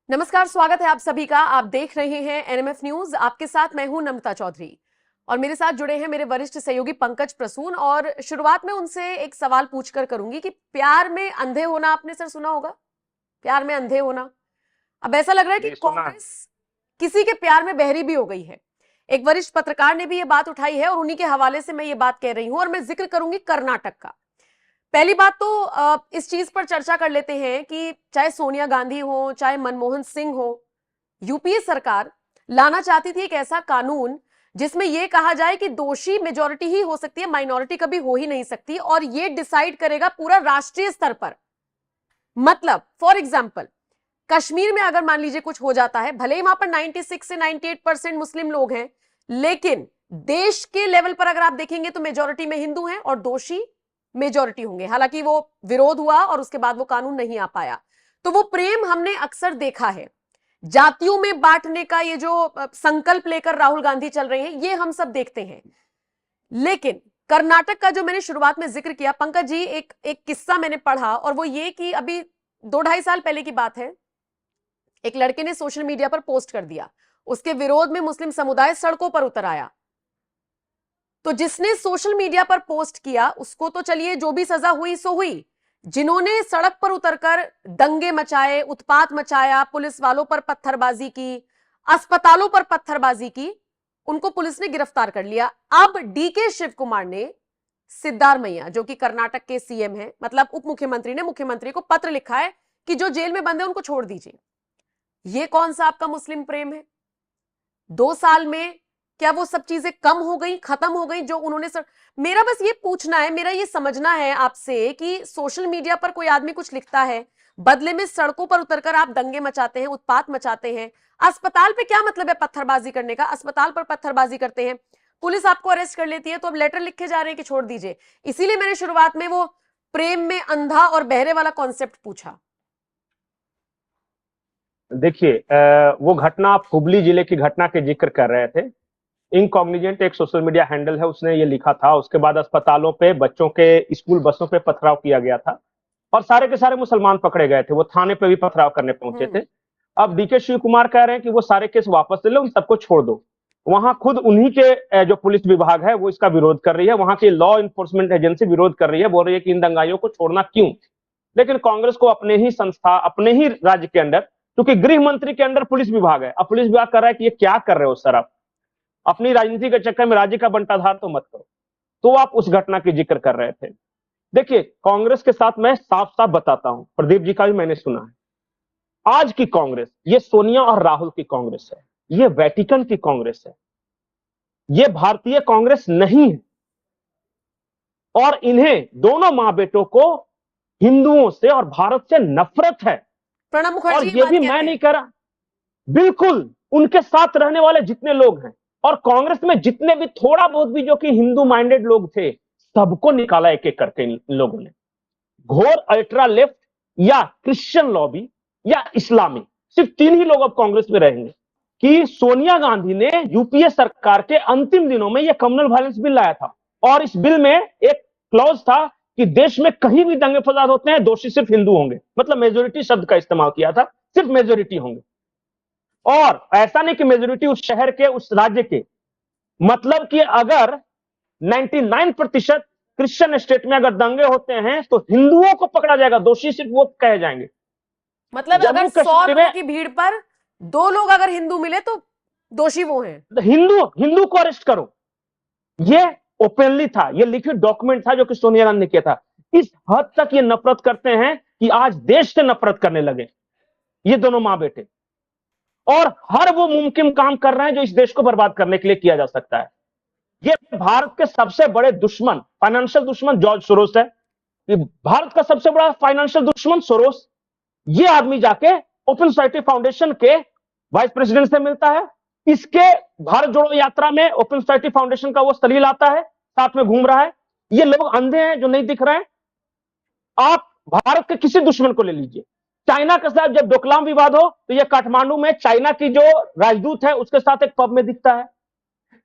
नमस्कार, स्वागत है आप सभी का। आप देख रहे हैं एनएमएफ न्यूज। आपके साथ मैं हूं नम्रता चौधरी और मेरे साथ जुड़े हैं मेरे वरिष्ठ सहयोगी पंकज प्रसून। और शुरुआत में उनसे एक सवाल पूछकर करूंगी कि प्यार में अंधे होना आपने सर सुना होगा? प्यार में अंधे होना। अब ऐसा लग रहा है कि कांग्रेस किसी के प्यार में बहरी भी हो गई है। एक वरिष्ठ पत्रकार ने भी ये बात उठाई है और उन्हीं के हवाले से मैं ये बात कह रही हूं। और मैं जिक्र करूंगी कर्नाटक का। पहली बात तो इस चीज पर चर्चा कर लेते हैं कि चाहे सोनिया गांधी हो, चाहे मनमोहन सिंह हो, यूपीए सरकार लाना चाहती थी एक ऐसा कानून जिसमें यह कहा जाए कि दोषी मेजॉरिटी ही हो सकती है, माइनॉरिटी कभी हो ही नहीं सकती, और यह डिसाइड करेगा पूरा राष्ट्रीय स्तर पर। मतलब फॉर एग्जाम्पल कश्मीर में अगर मान लीजिए कुछ हो जाता है, भले ही वहां पर 96 से 98% मुस्लिम लोग हैं, लेकिन देश के लेवल पर अगर आप देखेंगे तो मेजॉरिटी में हिंदू हैं और दोषी मेजॉरिटी होंगे। हालांकि वो विरोध हुआ और उसके बाद वो कानून नहीं आ पाया। तो वो प्रेम हमने अक्सर देखा है। जातियों में बांटने का ये जो संकल्प लेकर राहुल गांधी चल रहे हैं, ये हम सब देखते हैं। लेकिन कर्नाटक का जो मैंने शुरुआत में जिक्र किया पंकज जी, एक किस्सा मैंने पढ़ा और वो ये कि अभी 2-2.5 साल पहले की बात है। एक लड़के ने सोशल मीडिया पर पोस्ट कर दिया, उसके विरोध में मुस्लिम समुदाय सड़कों पर उतर आया। तो जिसने सोशल मीडिया पर पोस्ट किया उसको तो चलिए जो भी सजा हुई सो हुई, जिन्होंने सड़क पर उतरकर दंगे मचाए, उत्पात मचाया, पुलिस वालों पर पत्थरबाजी की, अस्पतालों पर पत्थरबाजी की, उनको पुलिस ने गिरफ्तार कर लिया। अब डीके शिव कुमार ने सिद्धारमैया जो कि कर्नाटक के सीएम है, मतलब उप मुख्यमंत्री ने मुख्यमंत्री को पत्र लिखा है कि जो जेल में बंद है उनको छोड़ दीजिए। ये कौन सा आपका मुस्लिम प्रेम है? 2 साल में क्या वो सब चीजें कम हो गई, खत्म हो गई जो उन्होंने मेरा बस ये पूछना है, मेरा ये समझना है आपसे कि सोशल मीडिया पर कोई आदमी कुछ लिखता है, बदले में सड़कों पर उतरकर आप दंगे मचाते हैं, उत्पात मचाते हैं। अस्पताल पे क्या मतलब है पत्थरबाजी करने का? अस्पताल पर पत्थरबाजी करते हैं, पुलिस आपको अरेस्ट कर लेती है, तो अब लेटर लिखे जा रहे हैं कि छोड़ दीजिए। इसीलिए मैंने शुरुआत में वो प्रेम में अंधा और बहरे वाला कॉन्सेप्ट पूछा। देखिए, वो घटना आप हुबली जिले की घटना के जिक्र कर रहे थे। इनकॉग्निजेंट एक सोशल मीडिया हैंडल है, उसने ये लिखा था। उसके बाद अस्पतालों पे, बच्चों के स्कूल बसों पे पथराव किया गया था और सारे के सारे मुसलमान पकड़े गए थे। वो थाने पे भी पथराव करने पहुंचे थे। अब डीके शिव कुमार कह रहे हैं कि वो सारे केस वापस ले लो, उन सबको छोड़ दो। वहां खुद उन्हीं के जो पुलिस विभाग है वो इसका विरोध कर रही है, वहां की लॉ इन्फोर्समेंट एजेंसी विरोध कर रही है, बोल रही है कि इन दंगाइयों को छोड़ना क्यों। लेकिन कांग्रेस को अपने ही संस्था, अपने ही राज्य के अंदर, क्योंकि गृह मंत्री के अंदर पुलिस विभाग है, अब पुलिस विभाग कर रहा है कि ये क्या कर रहे हो सर, आप अपनी राजनीति के चक्कर में राज्य का बंटाधार तो मत करो। तो आप उस घटना की जिक्र कर रहे थे। देखिए, कांग्रेस के साथ मैं साफ साफ बताता हूं, प्रदीप जी का भी मैंने सुना है। आज की कांग्रेस ये सोनिया और राहुल की कांग्रेस है, ये वेटिकन की कांग्रेस है, ये भारतीय कांग्रेस नहीं है। और इन्हें, दोनों मां बेटों को, हिंदुओं से और भारत से नफरत है। प्रणब मुखर्जी और ये भी मैं नहीं कह रहा, बिल्कुल उनके साथ रहने वाले जितने लोग हैं और कांग्रेस में जितने भी थोड़ा बहुत भी जो कि हिंदू माइंडेड लोग थे, सबको निकाला एक एक करके इन लोगों ने। घोर अल्ट्रा लेफ्ट या क्रिश्चियन लॉबी या इस्लामी, सिर्फ 3 ही लोग अब कांग्रेस में रहेंगे। कि सोनिया गांधी ने यूपीए सरकार के अंतिम दिनों में यह कम्युनल वायलेंस बिल लाया था और इस बिल में एक क्लॉज था कि देश में कहीं भी दंगे फसाद होते हैं दोषी सिर्फ हिंदू होंगे। मतलब मेजोरिटी शब्द का इस्तेमाल किया था, सिर्फ मेजोरिटी होंगे। और ऐसा नहीं कि मेजोरिटी उस शहर के, उस राज्य के, मतलब कि अगर 99% क्रिश्चियन स्टेट में अगर दंगे होते हैं तो हिंदुओं को पकड़ा जाएगा, दोषी सिर्फ वो कहे जाएंगे। मतलब अगर 100 लोगों की भीड़ पर 2 लोग अगर हिंदू मिले तो दोषी वो हैं। हिंदू को अरेस्ट करो। ये ओपनली था, ये लिखित डॉक्यूमेंट था जो कि सोनिया गांधी ने किया था। इस हद तक ये नफरत करते हैं कि आज देश से नफरत करने लगे ये दोनों मां बेटे, और हर वो मुमकिन काम कर रहे हैं जो इस देश को बर्बाद करने के लिए किया जा सकता है। ये भारत के सबसे बड़े दुश्मन, फाइनेंशियल दुश्मन जॉर्ज सोरोस है। ये भारत का सबसे बड़ा फाइनेंशियल दुश्मन सोरोस। ये आदमी जाके ओपन सोसाइटी फाउंडेशन के वाइस प्रेसिडेंट से मिलता है। इसके भारत जोड़ो यात्रा में ओपन सोसाइटी फाउंडेशन का वो सलील आता है, साथ में घूम रहा है। ये लोग अंधे हैं जो नहीं दिख रहे हैं। आप भारत के किसी दुश्मन को ले लीजिए, चाइना के साथ जब डोकलाम विवाद हो तो ये काठमांडू में चाइना की जो राजदूत है उसके साथ एक पब में दिखता है।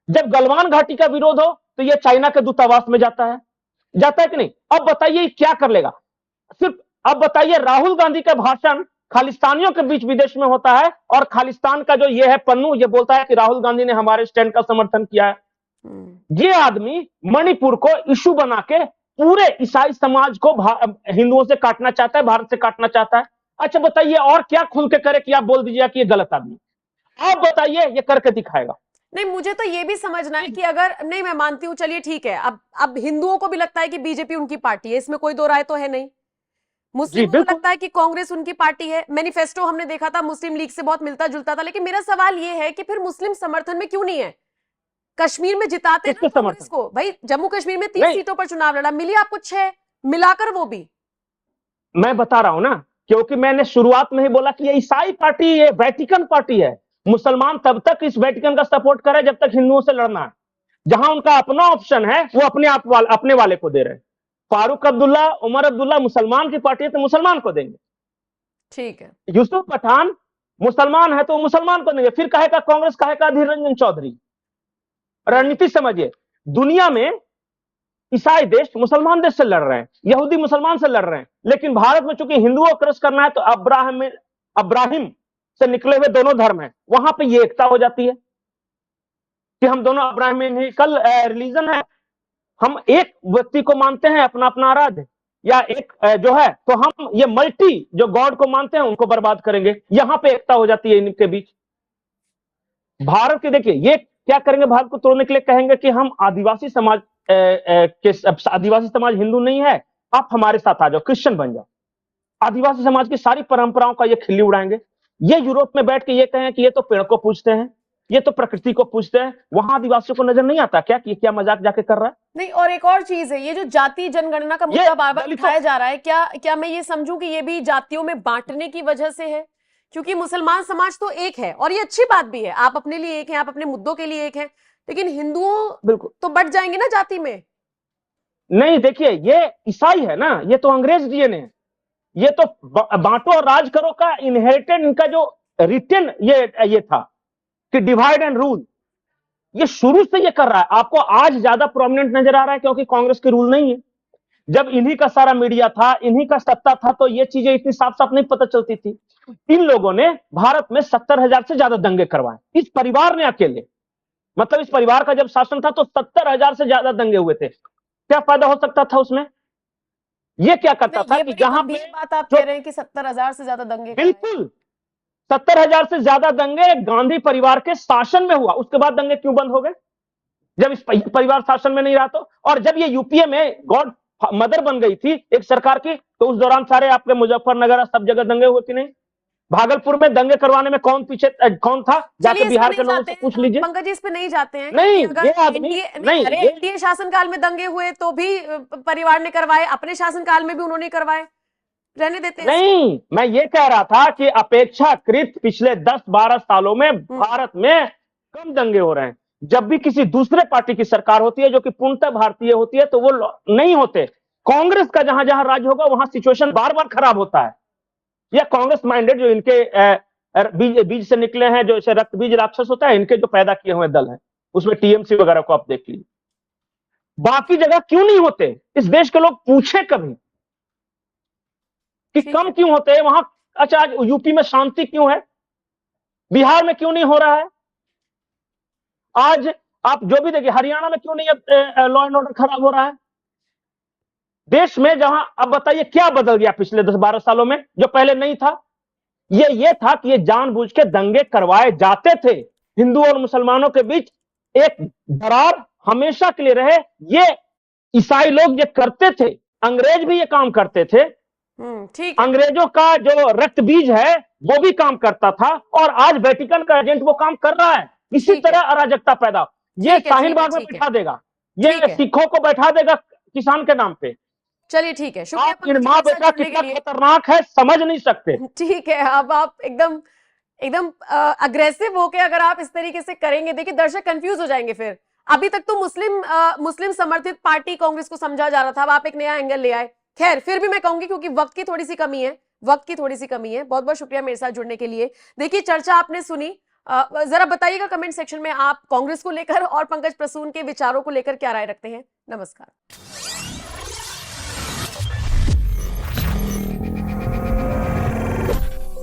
जब गलवान घाटी का विरोध हो तो ये चाइना के दूतावास में जाता है कि नहीं? अब बताइए क्या कर लेगा? सिर्फ अब बताइए, राहुल गांधी का भाषण खालिस्तानियों के बीच विदेश में होता है, और खालिस्तान का जो ये है पन्नू, ये बोलता है कि राहुल गांधी ने हमारे स्टैंड का समर्थन किया है। ये आदमी मणिपुर को इशू बना के पूरे ईसाई समाज को हिंदुओं से काटना चाहता है, भारत से काटना चाहता है। अच्छा बताइए और क्या खुल के करे कि आप बोल दीजिए कि ये गलत आदमी, आप बताइए, ये करके दिखाएगा। नहीं, मुझे तो ये भी समझना है कि अगर नहीं, मैं मानती हूं, चलिए ठीक है, अब हिंदुओं को भी लगता है कि बीजेपी उनकी पार्टी है, इसमें कोई दो राय तो है नहीं। मुस्लिमों को लगता है कि कांग्रेस उनकी पार्टी है। मैनिफेस्टो हमने देखा था मुस्लिम लीग से बहुत मिलता जुलता था, लेकिन मेरा सवाल ये है कि फिर मुस्लिम समर्थन में क्यों नहीं है? कश्मीर में जिताते ना कांग्रेस को भाई, जम्मू कश्मीर में 30 सीटों पर चुनाव लड़ा, मिली आपको 6 मिलाकर, वो भी मैं बता रहा हूं ना, क्योंकि मैंने शुरुआत में ही बोला कि ये ईसाई पार्टी, ये वेटिकन पार्टी है। मुसलमान तब तक इस वेटिकन का सपोर्ट करे जब तक हिंदुओं से लड़ना है। जहां उनका अपना ऑप्शन है वो अपने वाले को दे रहे हैं। फारूक अब्दुल्ला, उमर अब्दुल्ला मुसलमान की पार्टी है तो मुसलमान को देंगे, ठीक है। यूसुफ पठान मुसलमान है तो मुसलमान को देंगे। फिर कहेगा कांग्रेस, कहेगा अधीर रंजन चौधरी। रणनीति समझिए, दुनिया में ईसाई देश मुसलमान देश से लड़ रहे हैं, यहूदी मुसलमान से लड़ रहे हैं, लेकिन भारत में चूंकि हिंदुओं को क्रश करना है तो अब्राहिम से निकले हुए दोनों धर्म है, वहां पे ये एकता हो जाती है कि हम दोनों अब्राह्मणिकल रिलीजन है, हम एक व्यक्ति को मानते हैं अपना अपना आराध्य, या एक जो है, तो हम ये मल्टी जो गॉड को मानते हैं उनको बर्बाद करेंगे। यहां पे एकता हो जाती है इनके बीच। भारत के देखिए ये क्या करेंगे, भारत को तोड़ने के लिए कहेंगे कि हम आदिवासी समाज आदिवासी समाज हिंदू नहीं है, आप हमारे साथ आ जाओ, क्रिश्चियन बन जाओ। आदिवासी समाज की सारी परंपराओं का ये खिल्ली उड़ाएंगे। ये यूरोप में बैठ के ये कहें कि ये तो पेड़ को पूजते हैं, ये तो प्रकृति को पूजते हैं, वहां आदिवासियों को नजर नहीं आता क्या कि क्या मजाक जाके कर रहा है? नहीं, और एक और चीज है, ये जो जाति जनगणना का मुद्दा बार बार उठाया जा रहा है, क्या मैं ये समझूं कि ये भी जातियों में बांटने की वजह से है? क्योंकि मुसलमान समाज तो एक है और ये अच्छी बात भी है, आप अपने लिए एक हैं, आप अपने मुद्दों के लिए एक हैं, लेकिन हिंदुओं बिल्कुल तो बढ़ जाएंगे ना जाति में। नहीं, देखिए ये ईसाई है ना, ये तो अंग्रेज डीएनए है, ये तो बांटो और राज करो का इनहेरिटेड इनका जो रिटन ये था कि डिवाइड एंड रूल, ये शुरू से ये कर रहा है। आपको आज ज्यादा प्रोमिनेंट नजर आ रहा है क्योंकि कांग्रेस के रूल नहीं है। जब इन्हीं का सारा मीडिया था, इन्हीं का सत्ता था, तो ये चीजें इतनी साफ साफ नहीं पता चलती थी। इन लोगों ने भारत में 70,000 से ज्यादा दंगे करवाए, इस परिवार ने अकेले, मतलब इस परिवार का जब शासन था तो 70,000 से ज्यादा दंगे हुए थे। क्या फायदा हो सकता था उसमें? ये क्या करता था कि जहां पे बात आप कह रहे हैं कि 70,000 से ज्यादा दंगे, बिल्कुल 70,000 से ज्यादा दंगे गांधी परिवार के शासन में हुआ, उसके बाद दंगे क्यों बंद हो गए? जब इस परिवार शासन में नहीं रहा तो। और जब ये यूपीए में गॉड मदर बन गई थी एक सरकार की, तो उस दौरान सारे आपके मुजफ्फरनगर सब जगह दंगे हुए कि नहीं? भागलपुर में दंगे करवाने में कौन था? जाके बिहार के लोगों से पूछ लीजिए। पंकज जी, इस पे नहीं जाते हैं। नहीं, अगर ये आदमी नहीं, एनडीए शासनकाल में दंगे हुए तो भी परिवार ने करवाए, अपने शासनकाल में भी उन्होंने करवाए, रहने देते हैं। नहीं, मैं ये कह रहा था कि अपेक्षाकृत पिछले 10-12 सालों में भारत में कम दंगे हो रहे हैं। जब भी किसी दूसरे पार्टी की सरकार होती है जो कि पूर्णतः भारतीय होती है तो वो नहीं होते। कांग्रेस का जहां जहां राज्य होगा वहां सिचुएशन बार बार खराब होता है। या कांग्रेस माइंडेड जो इनके बीज से निकले हैं, जो इसे रक्त बीज राक्षस होता है, इनके जो पैदा किए हुए दल हैं, उसमें टीएमसी वगैरह को आप देख लीजिए। बाकी जगह क्यों नहीं होते? इस देश के लोग पूछे कभी कि कम क्यों होते हैं वहां? अच्छा, आज यूपी में शांति क्यों है, बिहार में क्यों नहीं हो रहा है? आज आप जो भी देखिए, हरियाणा में क्यों नहीं लॉ एंड ऑर्डर खराब हो रहा है? देश में जहां, अब बताइए क्या बदल गया पिछले 10-12 सालों में जो पहले नहीं था? ये था कि ये जानबूझ के दंगे करवाए जाते थे, हिंदू और मुसलमानों के बीच एक दरार हमेशा के लिए रहे। ये ईसाई लोग ये करते थे, अंग्रेज भी ये काम करते थे। ठीक है। अंग्रेजों का जो रक्त बीज है वो भी काम करता था, और आज वेटिकन का एजेंट वो काम कर रहा है। इसी तरह अराजकता पैदा, ये साहिल बाग में बैठा देगा, ये सिखों को बैठा देगा किसान के नाम पे। चलिए ठीक है, शुक्रिया। आप इन माँ बेटा कितना खतरनाक है समझ नहीं सकते। ठीक है, अब आप एकदम अग्रेसिव होके अगर आप इस तरीके से करेंगे, देखिए दर्शक कंफ्यूज हो जाएंगे। फिर अभी तक तो मुस्लिम समर्थित पार्टी कांग्रेस को समझा जा रहा था, अब आप एक नया एंगल ले आए। खैर, फिर भी मैं कहूंगी क्योंकि वक्त की थोड़ी सी कमी है, बहुत बहुत शुक्रिया मेरे साथ जुड़ने के लिए। देखिए, चर्चा आपने सुनी, जरा बताइएगा कमेंट सेक्शन में आप कांग्रेस को लेकर और पंकज प्रसून के विचारों को लेकर क्या राय रखते हैं। नमस्कार।